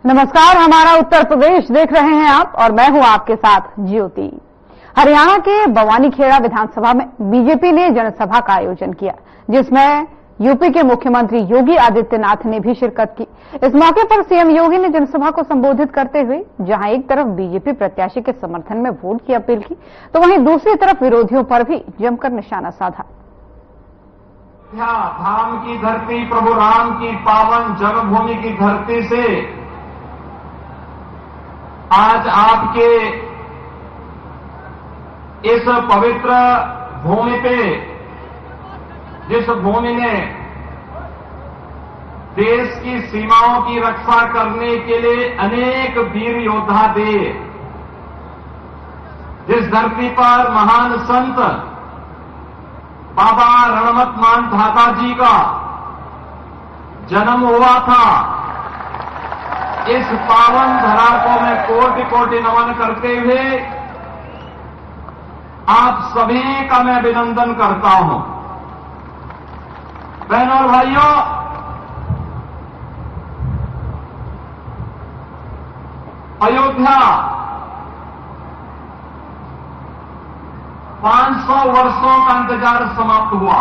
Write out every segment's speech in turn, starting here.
नमस्कार, हमारा उत्तर प्रदेश देख रहे हैं आप और मैं हूं आपके साथ ज्योति। हरियाणा के बवानीखेड़ा विधानसभा में बीजेपी ने जनसभा का आयोजन किया, जिसमें यूपी के मुख्यमंत्री योगी आदित्यनाथ ने भी शिरकत की। इस मौके पर सीएम योगी ने जनसभा को संबोधित करते हुए जहां एक तरफ बीजेपी प्रत्याशी के समर्थन में वोट की अपील की, तो वहीं दूसरी तरफ विरोधियों पर भी जमकर निशाना साधा। धाम की धरती, प्रभु राम की पावन जन्मभूमि की धरती से आज आपके इस पवित्र भूमि पे, जिस भूमि ने देश की सीमाओं की रक्षा करने के लिए अनेक वीर योद्धा दिए, जिस धरती पर महान संत बाबा रणमत मानधाता जी का जन्म हुआ था, इस पावन धरा को मैं कोटि कोटि नमन करते हुए आप सभी का मैं अभिनंदन करता हूं। बहनों और भाइयों, अयोध्या 500 वर्षों का इंतजार समाप्त हुआ।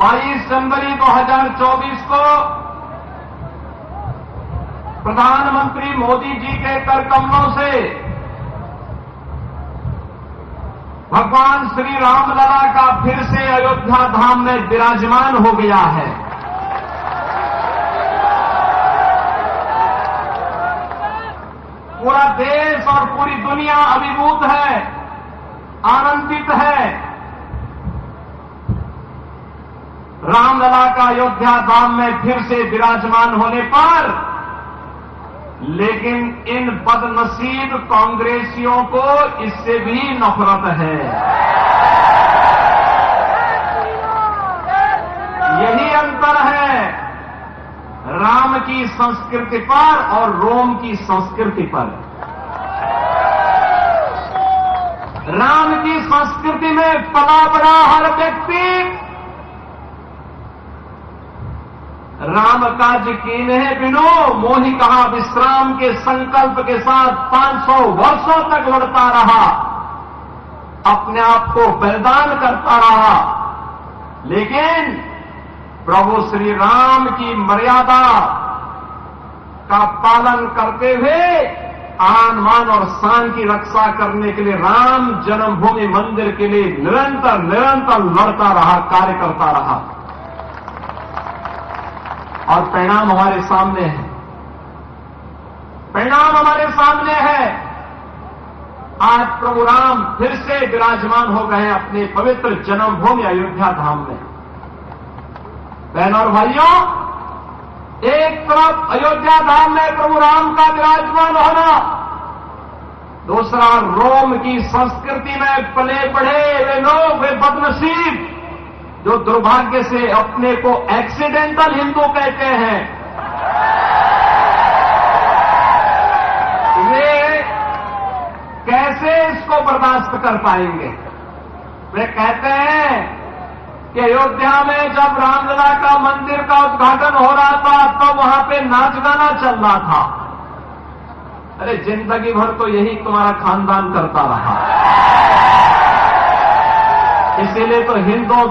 22 जनवरी 2024 को प्रधानमंत्री मोदी जी के कर कमलों से भगवान श्री रामलला का फिर से अयोध्या धाम में विराजमान हो गया है। पूरा देश और पूरी दुनिया अभिभूत है, आनंदित है। रामलला का अयोध्या धाम में फिर से विराजमान होने पर, लेकिन इन बदनसीब कांग्रेसियों को इससे भी नफरत है। यही अंतर है राम की संस्कृति पर और रोम की संस्कृति पर। राम की संस्कृति में पला बड़ा हर व्यक्ति राम काज कीन्हे बिनो मोहि कहा विश्राम के संकल्प के साथ 500 वर्षों तक लड़ता रहा, अपने आप को बलिदान करता रहा। लेकिन प्रभु श्री राम की मर्यादा का पालन करते हुए आन मान और शान की रक्षा करने के लिए राम जन्मभूमि मंदिर के लिए निरंतर लड़ता रहा, कार्य करता रहा। और परिणाम हमारे सामने है। परिणाम हमारे सामने है। आज प्रभु राम फिर से विराजमान हो गए हैं अपने पवित्र जन्मभूमि अयोध्या धाम में। बहनों और भाइयों, एक तरफ अयोध्या धाम में प्रभु राम का विराजमान होना, दूसरा रोम की संस्कृति में पले बढ़े वे लोग, वे बदनसीब जो दुर्भाग्य से अपने को एक्सीडेंटल हिंदू कहते हैं, वे कैसे इसको बर्दाश्त कर पाएंगे। वे कहते हैं कि अयोध्या में जब रामलला का मंदिर का उद्घाटन हो रहा था तो वहां पे नाच गाना चल रहा था। अरे जिंदगी भर तो यही तुम्हारा खानदान करता रहा। इसीलिए तो हिंदुओं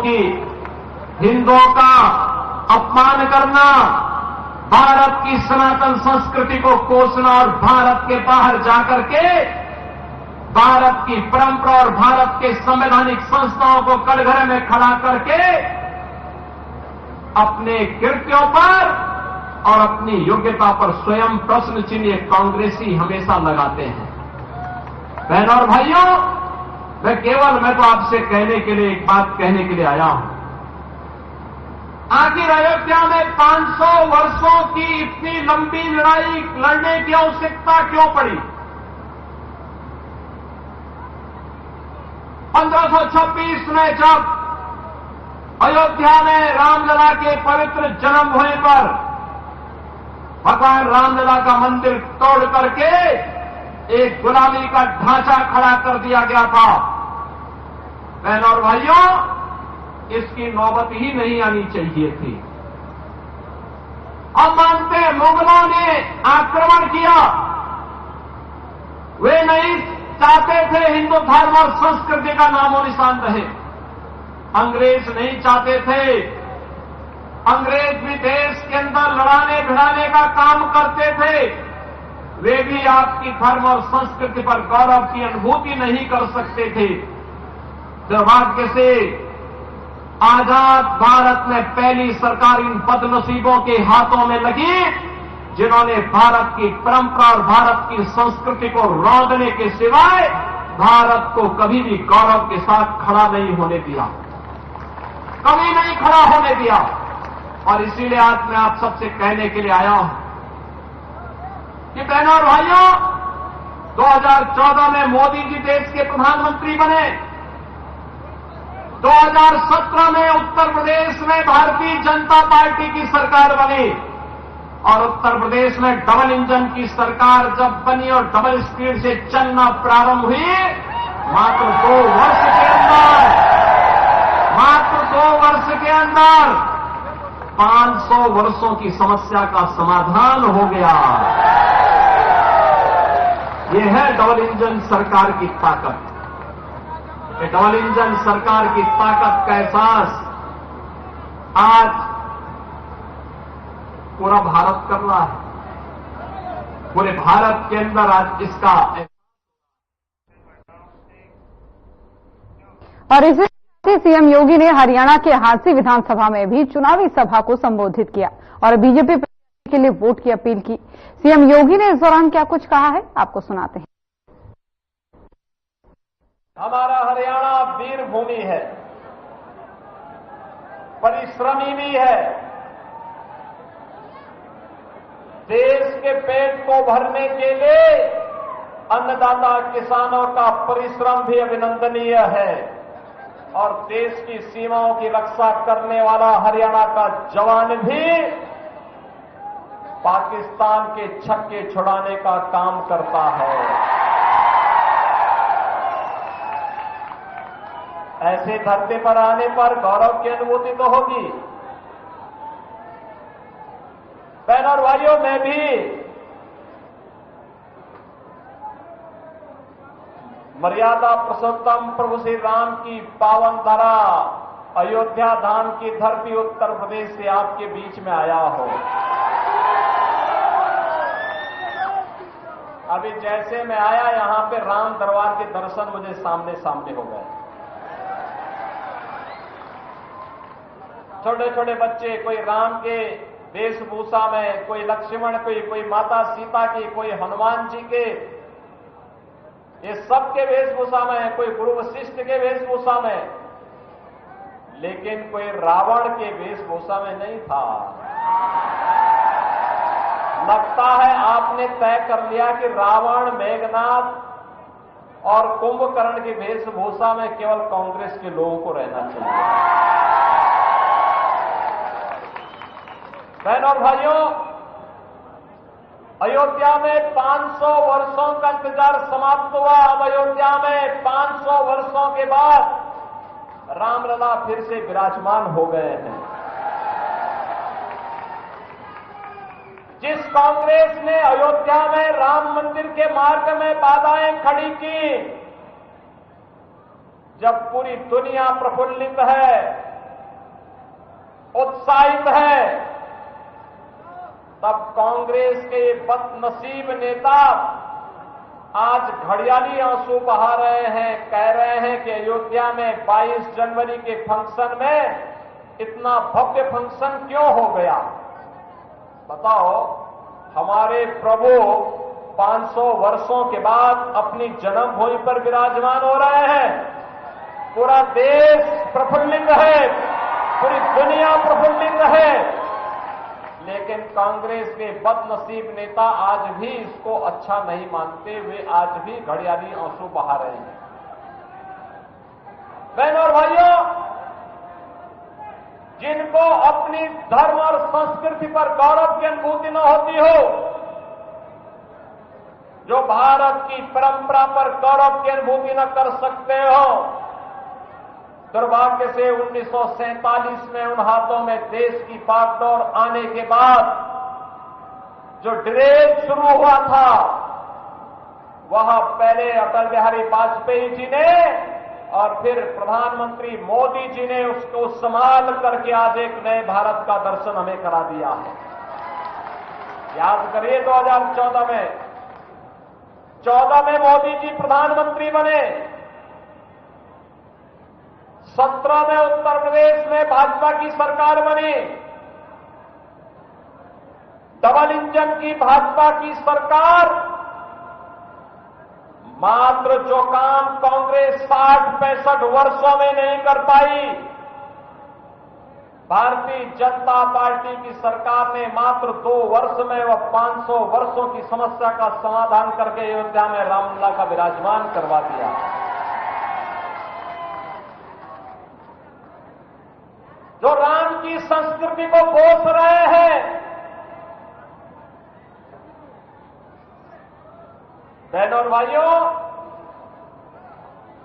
का अपमान करना, भारत की सनातन संस्कृति को कोसना और भारत के बाहर जाकर के भारत की परंपरा और भारत के संवैधानिक संस्थाओं को कटघरे में खड़ा करके अपने कृत्यों पर और अपनी योग्यता पर स्वयं प्रश्न चिन्ह कांग्रेसी हमेशा लगाते हैं। बहनों और भाइयों, मैं तो आपसे कहने के लिए एक बात कहने के लिए आया हूं। आखिर अयोध्या में 500 वर्षों की इतनी लंबी लड़ाई लड़ने की आवश्यकता क्यों पड़ी? 1526 में जब अयोध्या में रामलला के पवित्र जन्मभूमि पर भगवान रामलला का मंदिर तोड़ करके एक गुलामी का ढांचा खड़ा कर दिया गया था, बहनों और भाइयों, इसकी नौबत ही नहीं आनी चाहिए थी। हम मानते हैं मुगलों ने आक्रमण किया, वे नहीं चाहते थे हिंदू धर्म और संस्कृति का नामो निशान रहे। अंग्रेज नहीं चाहते थे। अंग्रेज भी देश के अंदर लड़ाने भिड़ाने का काम करते थे। वे भी आपकी धर्म और संस्कृति पर गौरव की अनुभूति नहीं कर सकते थे। दुर्भाग्य से आजाद भारत में पहली सरकार इन बदनसीबों के हाथों में लगी, जिन्होंने भारत की परंपरा और भारत की संस्कृति को रौंदने के सिवाय भारत को कभी भी गौरव के साथ खड़ा नहीं होने दिया, कभी नहीं खड़ा होने दिया। और इसीलिए आज मैं आप सबसे कहने के लिए आया हूं कि बहनों और भाइयों, 2014 में मोदी जी देश के प्रधानमंत्री बने। 2017 में उत्तर प्रदेश में भारतीय जनता पार्टी की सरकार बनी और उत्तर प्रदेश में डबल इंजन की सरकार जब बनी और डबल स्पीड से चलना प्रारंभ हुई, मात्र 2 वर्ष के अंदर 500 वर्षों की समस्या का समाधान हो गया। यह है डबल इंजन सरकार की ताकत। डबल इंजन सरकार की ताकत का एहसास आज पूरा भारत कर रहा है। पूरे भारत के अंदर आज इसका और इसी सीएम योगी ने हरियाणा के हांसी विधानसभा में भी चुनावी सभा को संबोधित किया और बीजेपी के लिए वोट की अपील की। सीएम योगी ने इस दौरान क्या कुछ कहा है, आपको सुनाते हैं। हमारा हरियाणा वीर भूमि है, परिश्रमी भी है। देश के पेट को भरने के लिए अन्नदाता किसानों का परिश्रम भी अभिनंदनीय है और देश की सीमाओं की रक्षा करने वाला हरियाणा का जवान भी पाकिस्तान के छक्के छुड़ाने का काम करता है। ऐसे धरती पर आने पर गौरव की अनुभूति तो होगी। बहनों और भाइयों, मैं भी मर्यादा पुरुषोत्तम प्रभु श्री राम की पावन धरा अयोध्या धाम की धरती उत्तर प्रदेश से आपके बीच में आया हूं। अभी जैसे मैं आया, यहां पे राम दरबार के दर्शन मुझे सामने सामने हो गए। छोटे छोटे बच्चे, कोई राम के वेशभूषा में, कोई लक्ष्मण की, कोई माता सीता की, कोई हनुमान जी के, ये सबके वेशभूषा में है। कोई गुरु वशिष्ठ के वेशभूषा में, लेकिन कोई रावण के वेशभूषा में नहीं था। लगता है आपने तय कर लिया कि रावण, मेघनाथ और कुंभकर्ण की वेशभूषा में केवल कांग्रेस के लोगों को रहना चाहिए। बहनों और भाइयों, अयोध्या में 500 वर्षों का इंतजार समाप्त हुआ। अब अयोध्या में 500 वर्षों के बाद रामलला फिर से विराजमान हो गए हैं। जिस कांग्रेस ने अयोध्या में राम मंदिर के मार्ग में बाधाएं खड़ी की, जब पूरी दुनिया प्रफुल्लित है, उत्साहित है, तब कांग्रेस के बदनसीब नेता आज घड़ियाली आंसू बहा रहे हैं। कह रहे हैं कि अयोध्या में 22 जनवरी के फंक्शन में इतना भव्य फंक्शन क्यों हो गया। बताओ, हमारे प्रभु 500 वर्षों के बाद अपनी जन्मभूमि पर विराजमान हो रहे हैं। पूरा देश प्रफुल्लित है, पूरी दुनिया प्रफुल्लित है, लेकिन कांग्रेस के बदनसीब नेता आज भी इसको अच्छा नहीं मानते हुए आज भी घड़ियाली आंसू बहा रहे हैं। बहनों और भाइयों, जिनको अपनी धर्म और संस्कृति पर गौरव की अनुभूति न होती हो, जो भारत की परंपरा पर गौरव की अनुभूति न कर सकते हो, दुर्भाग्य से 1947 में उन हाथों में देश की बागडोर आने के बाद जो ड्रेस शुरू हुआ था वह पहले अटल बिहारी वाजपेयी जी ने और फिर प्रधानमंत्री मोदी जी ने उसको संभाल करके आज एक नए भारत का दर्शन हमें करा दिया है। याद करिए 2014 में मोदी जी प्रधानमंत्री बने, 17 में उत्तर प्रदेश में भाजपा की सरकार बनी, डबल इंजन की भाजपा की सरकार मात्र जो काम कांग्रेस 60-65 वर्षों में नहीं कर पाई, भारतीय जनता पार्टी की सरकार ने मात्र 2 वर्ष में वह 500 वर्षों की समस्या का समाधान करके अयोध्या में रामलला का विराजमान करवा दिया। जो राम की संस्कृति को पोष रहे हैं, बहनों और भाइयों,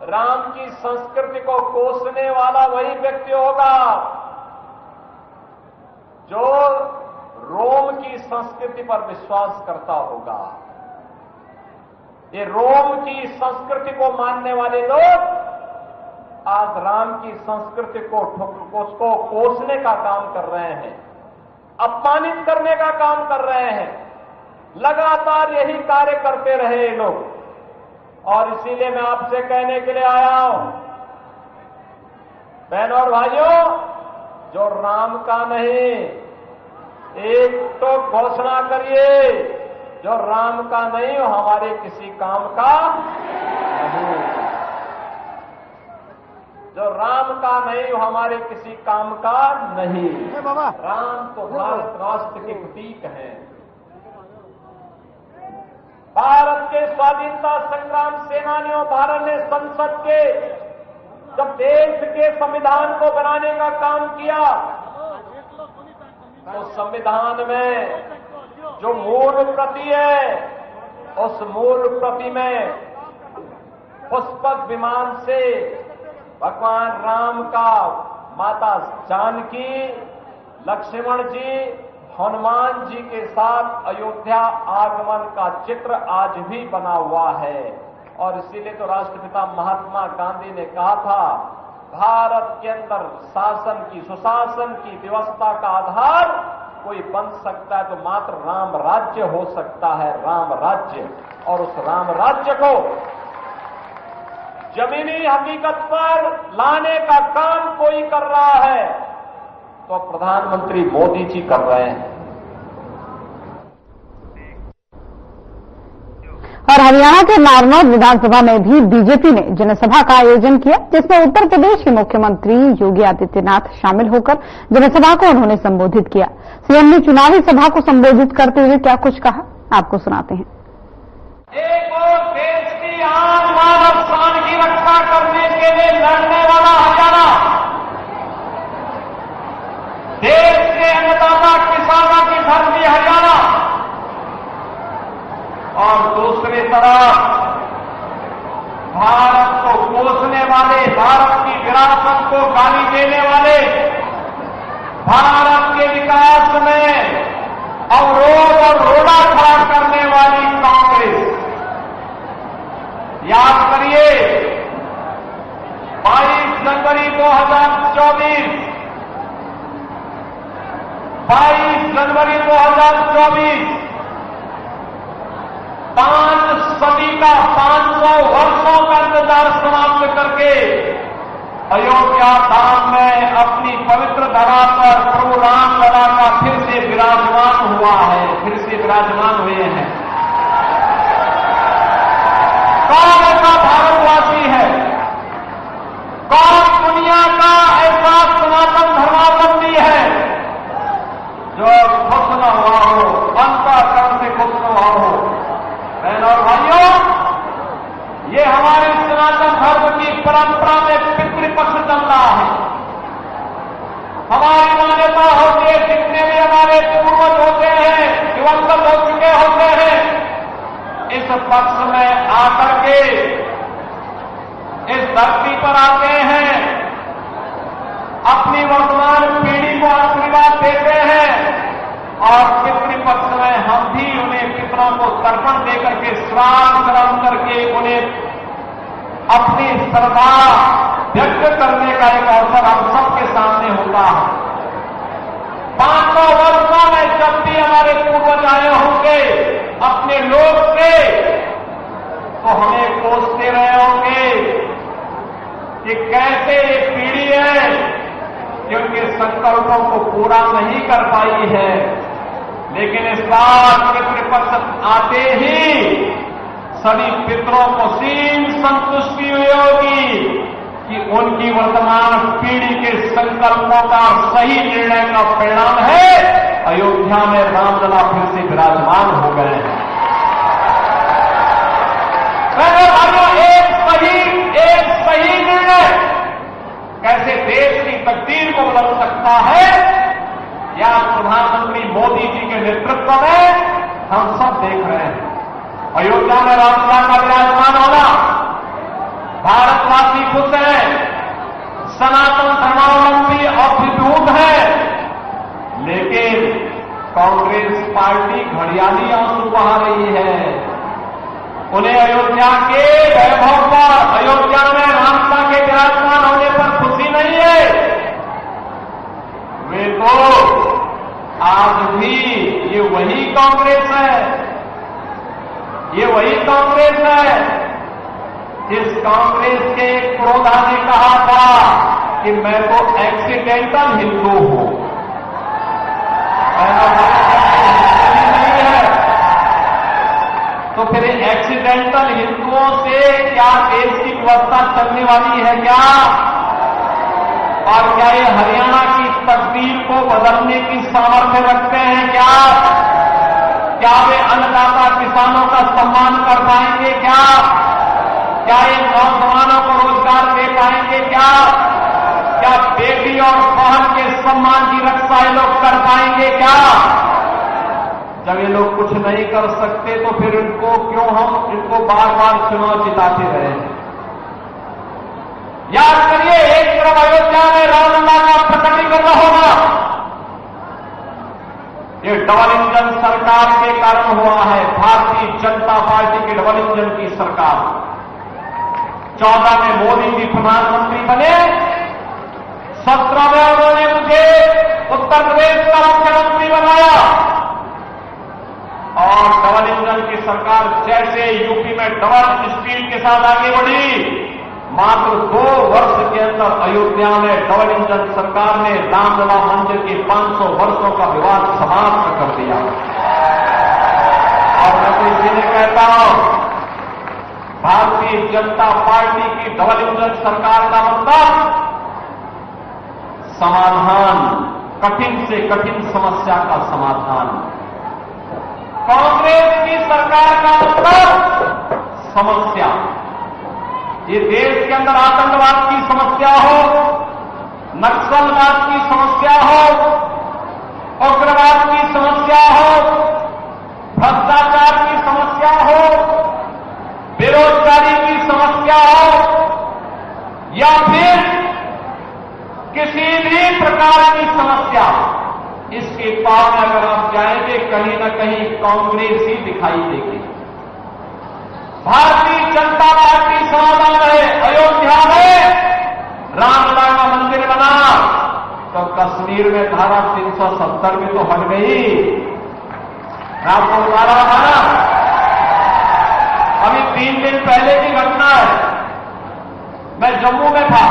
राम की संस्कृति को कोसने वाला वही व्यक्ति होगा जो रोम की संस्कृति पर विश्वास करता होगा। ये रोम की संस्कृति को मानने वाले लोग आज राम की संस्कृति को उसको कोसने का काम कर रहे हैं, अपमानित करने का काम कर रहे हैं। लगातार यही कार्य करते रहे ये लोग और इसीलिए मैं आपसे कहने के लिए आया हूं, बहनों और भाइयों, जो राम का नहीं, एक तो घोषणा करिए, जो राम का नहीं वो हमारे किसी काम का नहीं, जो राम का नहीं वो हमारे किसी काम का नहीं। राम तो भारत राष्ट्र के प्रतीक हैं। भारत के स्वाधीनता संग्राम सेनानियों, भारत ने संसद के जब देश के संविधान को बनाने का काम किया तो संविधान में जो मूल प्रति है उस मूल प्रति में पुष्पक विमान से भगवान राम का माता जानकी, लक्ष्मण जी, हनुमान जी के साथ अयोध्या आगमन का चित्र आज भी बना हुआ है। और इसीलिए तो राष्ट्रपिता महात्मा गांधी ने कहा था, भारत के अंदर शासन की, सुशासन की व्यवस्था का आधार कोई बन सकता है तो मात्र राम राज्य हो सकता है, राम राज्य। और उस राम राज्य को जमीनी हकीकत पर लाने का काम कोई कर रहा है तो प्रधानमंत्री मोदी जी कर रहे हैं। और हरियाणा के नारनौल विधानसभा में भी बीजेपी ने जनसभा का आयोजन किया, जिसमें उत्तर प्रदेश के मुख्यमंत्री योगी आदित्यनाथ शामिल होकर जनसभा को उन्होंने संबोधित किया। सीएम ने चुनावी सभा को संबोधित करते हुए क्या कुछ कहा, आपको सुनाते हैं। एक और देश की आन मानव शान की रक्षा करने के लिए लड़ने वाला हरियाणा, देश के अन्नदाता किसानों की धरती हरियाणा, और दूसरी तरफ भारत को कोसने वाले, भारत की विरासत को गाली देने वाले, भारत के विकास में अवरोध और रोड़ा खड़ा करने वाली कांग्रेस। याद करिए 22 जनवरी 2024, 22 जनवरी 2024 5 सदी का 500 वर्षों का इंतजार समाप्त करके अयोध्या धाम में अपनी पवित्र धरा पर प्रभु राम लला का फिर से विराजमान हुआ है, फिर से विराजमान हुए हैं। कौन ऐसा भारतवासी है, कौन दुनिया का ऐसा सनातन धर्मावलंबी है जो खुश न हुआ हो, अंतःकरण से खुश न हुआ हो। बहनों और भाइयों, ये हमारे सनातन धर्म की परंपरा में पितृपक्ष चल रहा है। हमारी मान्यता होती है, जितने भी हमारे पूर्वज होते हैं, दिवंगत हो चुके होते हैं, इस पक्ष में आकर के इस धरती पर आते हैं, अपनी वर्तमान पीढ़ी को आशीर्वाद देते हैं और पितृपक्ष में हम भी पितरों को तर्पण देकर के श्राद्ध कर्म करके उन्हें अपनी श्रद्धा व्यक्त करने का एक अवसर हम सबके सामने होता है। 500 वर्षों में जब भी हमारे पूर्वज आए होंगे अपने लोग से, तो हमें कोसते रहे होंगे कि कैसे ये पीढ़ी है कि उनके संकल्पों को पूरा नहीं कर पाई है। लेकिन इस बार पितृपक्ष आते ही सभी पितरों को सीम संतुष्टि हुई होगी कि उनकी वर्तमान पीढ़ी के संकल्पों का सही निर्णय का परिणाम है अयोध्या में रामलला फिर से विराजमान हो गए हैं। एक सही निर्णय कैसे देश की तकदीर को बदल सकता है, या प्रधानमंत्री मोदी जी के नेतृत्व में हम सब देख रहे हैं। अयोध्या में रामलला का विराजमान होना, भारतवासी खुश हैं, सनातन धर्मावलंबी अभिभूत है, लेकिन कांग्रेस पार्टी घड़ियाली आंसू बहा रही है। उन्हें अयोध्या के वैभव पर, अयोध्या में रामलला के विराजमान होने पर खुशी नहीं है। वे तो आज भी ये वही कांग्रेस है, ये वही कांग्रेस है जिस कांग्रेस के एक प्रोधा ने कहा था कि मैं तो एक्सीडेंटल हिंदू हूं। तो फिर एक्सीडेंटल हिंदुओं से क्या देश की व्यवस्था चलने वाली है क्या? और क्या ये हरियाणा की तकदीर को बदलने की सामर्थ्य रखते हैं क्या? क्या वे अन्नदाता किसानों का सम्मान कर पाएंगे क्या? क्या ये नौजवानों को रोजगार दे पाएंगे क्या? क्या बेटी और बहन के सम्मान की रक्षा ये लोग कर पाएंगे क्या? जब ये लोग कुछ नहीं कर सकते तो फिर इनको बार बार चुनाव जिताते रहे। याद करिए, एक तरफ अयोध्या में रामलला का प्रकटीकरण होगा, ये डबल इंजन सरकार के कारण हुआ है। भारतीय जनता पार्टी की डबल इंजन की सरकार। 14 में मोदी जी प्रधानमंत्री बने, 17 में उन्होंने मुझे उत्तर प्रदेश का मुख्यमंत्री बनाया, और डबल इंजन की सरकार जैसे यूपी में डबल स्पीड के साथ आगे बढ़ी, मात्र 2 वर्ष के अंदर अयोध्या में डबल इंजन सरकार ने रामलला मंदिर के 500 वर्षों का विवाद समाप्त कर दिया। और मैं तो इसीलिए कहता हूं, भारतीय जनता पार्टी की डबल इंजन सरकार का मतलब समाधान, कठिन से कठिन समस्या का समाधान। कांग्रेस की सरकार का मतलब समस्या, ये देश के अंदर आतंकवाद की समस्या हो, नक्सलवाद की समस्या हो, उग्रवाद की समस्या हो, भ्रष्टाचार की समस्या हो, बेरोजगारी की समस्या हो, या फिर किसी भी प्रकार की समस्या, इसके पार में अगर आप जाएंगे कहीं न कहीं कांग्रेस ही दिखाई देगी। भारतीय जनता पार्टी समाधान है, अयोध्या में रामलला का मंदिर बना तो कश्मीर में धारा 370 भी तो हट गई। मैं आपको बता रहा था ना, अभी 3 दिन पहले की घटना है। मैं जम्मू में था,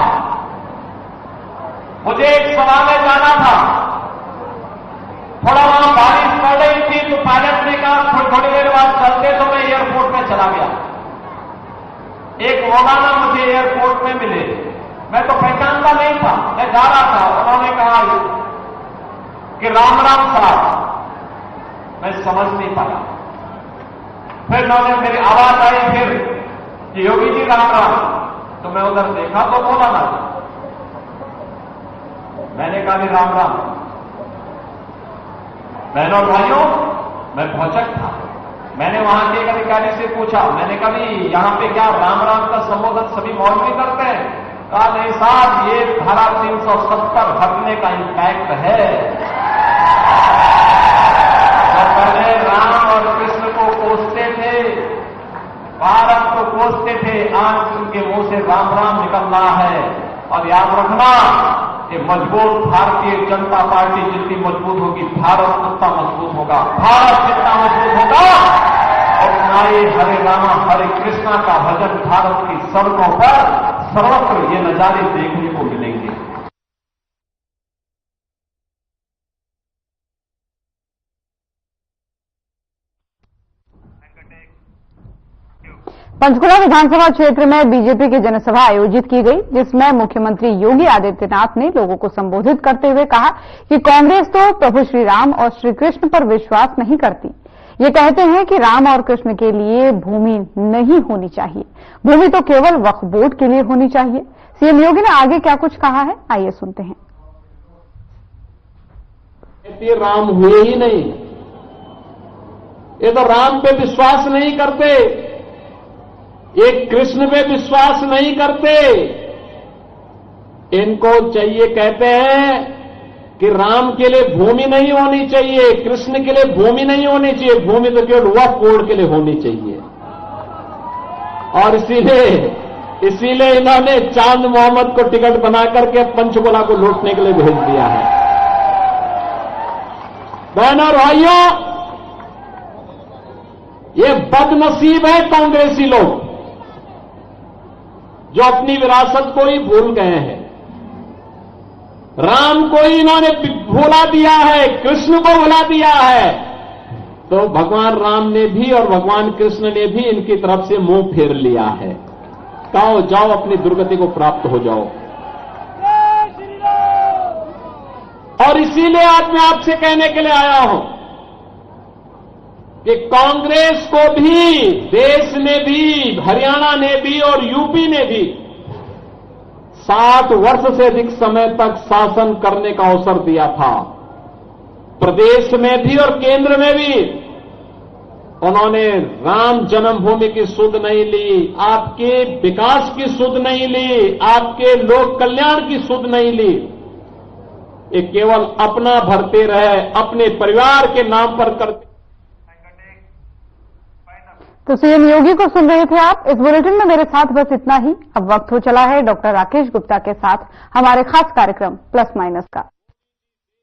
मुझे एक सभा में जाना था, थोड़ा वहां बारिश पड़ रही थी तो पायलट ने कहा थोड़ी देर बाद चलते, तो मैं एयरपोर्ट में चला गया। एक मौलाना मुझे एयरपोर्ट में मिले, मैं तो पहचानता नहीं था, मैं जा रहा था। उन्होंने कहा कि राम राम साहब, मैं समझ नहीं पाया। फिर उन्होंने मेरी आवाज आई फिर कि योगी जी राम राम, तो मैं उधर देखा तो मौलाना था। मैंने कहा भी राम राम। बहनों और भाइयों, मैं भौचक था। मैंने वहां के एक अधिकारी से पूछा, मैंने कहा भी यहां पे क्या राम राम का संबोधन सभी मौलवी करते हैं? कहा नहीं साहब, ये धारा 370 हटने का इम्पैक्ट है। तो पहले राम और कृष्ण को भारत को कोसते थे, आज उनके मुंह से राम राम निकल रहा है। और याद रखना, ये मजबूत भारतीय जनता पार्टी जितनी मजबूत होगी, भारत उतना मजबूत होगा। भारत जितना मजबूत होगा, और नारे हरे रामा हरे कृष्णा का भजन भारत की सड़कों पर सर्वत्र ये नजारे देखने को मिलेंगे। पंचकुला विधानसभा क्षेत्र में बीजेपी की जनसभा आयोजित की गई, जिसमें मुख्यमंत्री योगी आदित्यनाथ ने लोगों को संबोधित करते हुए कहा कि कांग्रेस तो प्रभु श्री राम और श्री कृष्ण पर विश्वास नहीं करती। ये कहते हैं कि राम और कृष्ण के लिए भूमि नहीं होनी चाहिए, भूमि तो केवल वक्फ बोर्ड के लिए होनी चाहिए। सीएम योगी ने आगे क्या कुछ कहा है, आइए सुनते हैं। राम हुए ही नहीं, ये तो राम पे विश्वास नहीं करते, ये कृष्ण पे विश्वास नहीं करते। इनको चाहिए, कहते हैं कि राम के लिए भूमि नहीं होनी चाहिए, कृष्ण के लिए भूमि नहीं होनी चाहिए, भूमि तो केवल वक्फ बोर्ड के लिए होनी चाहिए। और इसीलिए इन्होंने चांद मोहम्मद को टिकट बना करके पंचकुला को लूटने के लिए भेज दिया है। बहनों और भाइयों, ये बदनसीब है कांग्रेसी लोग जो अपनी विरासत को ही भूल गए हैं। राम को ही इन्होंने भुला दिया है, कृष्ण को भुला दिया है, तो भगवान राम ने भी और भगवान कृष्ण ने भी इनकी तरफ से मुंह फेर लिया है। कहो जाओ, अपनी दुर्गति को प्राप्त हो जाओ। और इसीलिए आज मैं आपसे कहने के लिए आया हूं कि कांग्रेस को भी, देश ने भी, हरियाणा ने भी और यूपी ने भी 60 वर्ष से अधिक समय तक शासन करने का अवसर दिया था। प्रदेश में भी और केंद्र में भी उन्होंने राम जन्मभूमि की सुध नहीं ली, आपके विकास की सुध नहीं ली, आपके लोक कल्याण की सुध नहीं ली। ये केवल अपना भरते रहे, अपने परिवार के नाम पर करते। तो सीएम योगी को सुन रहे थे आप। इस बुलेटिन में मेरे साथ बस इतना ही। अब वक्त हो चला है डॉक्टर राकेश गुप्ता के साथ हमारे खास कार्यक्रम प्लस माइनस का।